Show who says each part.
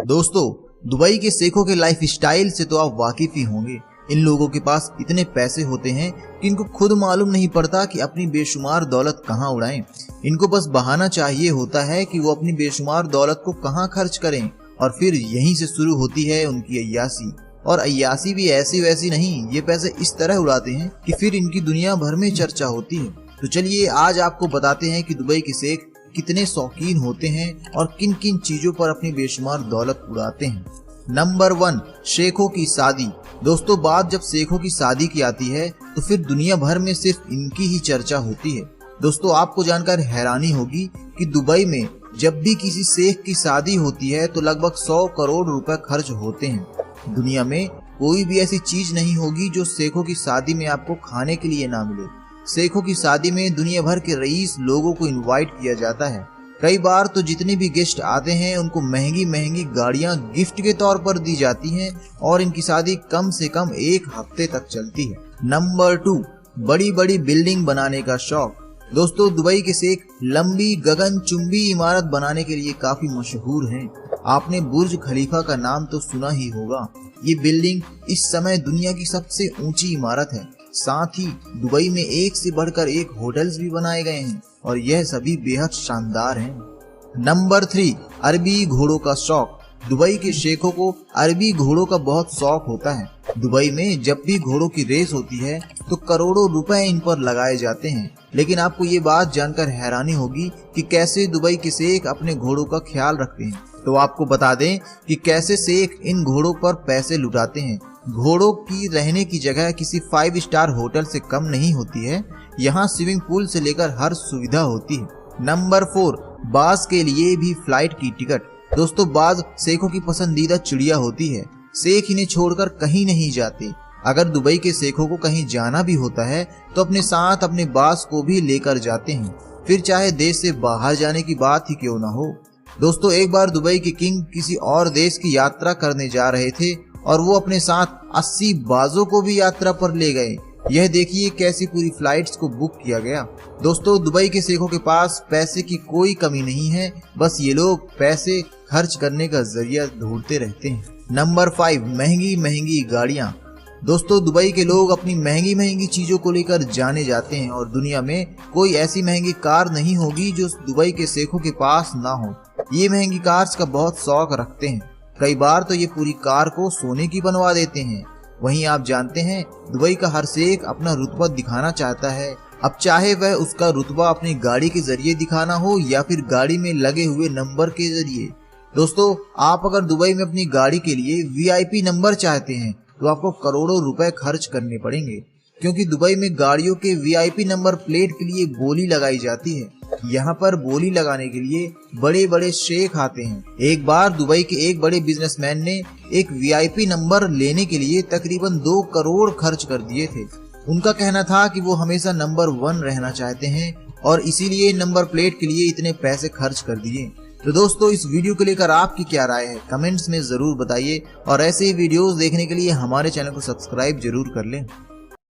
Speaker 1: दोस्तों, दुबई के शेखों के लाइफ स्टाइल से तो आप वाकिफ ही होंगे। इन लोगों के पास इतने पैसे होते हैं कि इनको खुद मालूम नहीं पड़ता कि अपनी बेशुमार दौलत कहाँ उड़ाएं। इनको बस बहाना चाहिए होता है कि वो अपनी बेशुमार दौलत को कहाँ खर्च करें, और फिर यहीं से शुरू होती है उनकी अय्यासी। और अय्यासी भी ऐसी वैसी नहीं, ये पैसे इस तरह उड़ाते हैं कि फिर इनकी दुनिया भर में चर्चा होती है। तो चलिए आज आपको बताते हैं कि दुबई के शेख कितने शौकीन होते हैं और किन किन चीजों पर अपनी बेशुमार दौलत उड़ाते हैं। नंबर 1, शेखों की शादी। दोस्तों, बात जब शेखों की शादी की आती है तो फिर दुनिया भर में सिर्फ इनकी ही चर्चा होती है। दोस्तों, आपको जानकर हैरानी होगी कि दुबई में जब भी किसी शेख की शादी होती है तो लगभग 100 करोड़ रुपए खर्च होते हैं। दुनिया में कोई भी ऐसी चीज नहीं होगी जो शेखों की शादी में आपको खाने के लिए ना मिले। शेखों की शादी में दुनिया भर के रईस लोगों को इनवाइट किया जाता है। कई बार तो जितने भी गेस्ट आते हैं उनको महंगी महंगी गाड़ियां गिफ्ट के तौर पर दी जाती हैं और इनकी शादी कम से कम 1 हफ्ते तक चलती है। नंबर 2, बड़ी बड़ी बिल्डिंग बनाने का शौक। दोस्तों, दुबई के शेख लंबी गगनचुंबी इमारत बनाने के लिए काफी मशहूर हैं। आपने बुर्ज खलीफा का नाम तो सुना ही होगा। ये बिल्डिंग इस समय दुनिया की सबसे ऊंची इमारत है। साथ ही दुबई में एक से बढ़कर एक होटल्स भी बनाए गए हैं और यह सभी बेहद शानदार हैं। नंबर 3, अरबी घोड़ों का शौक। दुबई के शेखों को अरबी घोड़ों का बहुत शौक होता है। दुबई में जब भी घोड़ों की रेस होती है तो करोड़ों रुपए इन पर लगाए जाते हैं। लेकिन आपको ये बात जानकर हैरानी होगी कि कैसे दुबई के शेख अपने घोड़ों का ख्याल रखते हैं। तो आपको बता दें कि कैसे शेख इन घोड़ों पर पैसे लुटाते हैं। घोड़ों की रहने की जगह किसी 5 स्टार होटल से कम नहीं होती है। यहाँ स्विमिंग पूल से लेकर हर सुविधा होती है। नंबर 4, बाज के लिए भी फ्लाइट की टिकट। दोस्तों, बाज शेखों की पसंदीदा चिड़िया होती है। शेख इन्हें छोड़कर कहीं नहीं जाते। अगर दुबई के शेखों को कहीं जाना भी होता है तो अपने साथ अपने बाज को भी लेकर जाते हैं, फिर चाहे देश से बाहर जाने की बात ही क्यों ना हो। दोस्तों, एक बार दुबई के किंग किसी और देश की यात्रा करने जा रहे थे और वो अपने साथ 80 बाजों को भी यात्रा पर ले गए। यह देखिए कैसी पूरी फ्लाइट्स को बुक किया गया। दोस्तों, दुबई के शेखों के पास पैसे की कोई कमी नहीं है, बस ये लोग पैसे खर्च करने का जरिया ढूंढते रहते हैं। नंबर 5, महंगी महंगी गाड़ियां। दोस्तों, दुबई के लोग अपनी महंगी महंगी चीजों को लेकर जाने जाते हैं और दुनिया में कोई ऐसी महंगी कार नहीं होगी जो दुबई के शेखों के पास ना हो। ये महंगी कार्स का बहुत शौक रखते हैं। कई बार तो ये पूरी कार को सोने की बनवा देते हैं। वहीं आप जानते हैं, दुबई का हर शेख अपना रुतबा दिखाना चाहता है। अब चाहे वह उसका रुतबा अपनी गाड़ी के जरिए दिखाना हो या फिर गाड़ी में लगे हुए नंबर के जरिए। दोस्तों, आप अगर दुबई में अपनी गाड़ी के लिए VIP नंबर चाहते हैं तो आपको करोड़ों रुपए खर्च करने पड़ेंगे, क्योंकि दुबई में गाड़ियों के VIP नंबर प्लेट के लिए बोली लगाई जाती है। यहाँ पर बोली लगाने के लिए बड़े बड़े शेख आते हैं। एक बार दुबई के एक बड़े बिजनेसमैन ने एक VIP नंबर लेने के लिए तकरीबन 2 करोड़ खर्च कर दिए थे। उनका कहना था कि वो हमेशा नंबर 1 रहना चाहते हैं और इसीलिए नंबर प्लेट के लिए इतने पैसे खर्च कर दिए। तो दोस्तों, इस वीडियो को लेकर आपकी क्या राय है, कमेंट्स में जरूर बताइए और ऐसे ही वीडियोस देखने के लिए हमारे चैनल को सब्सक्राइब जरूर कर लें।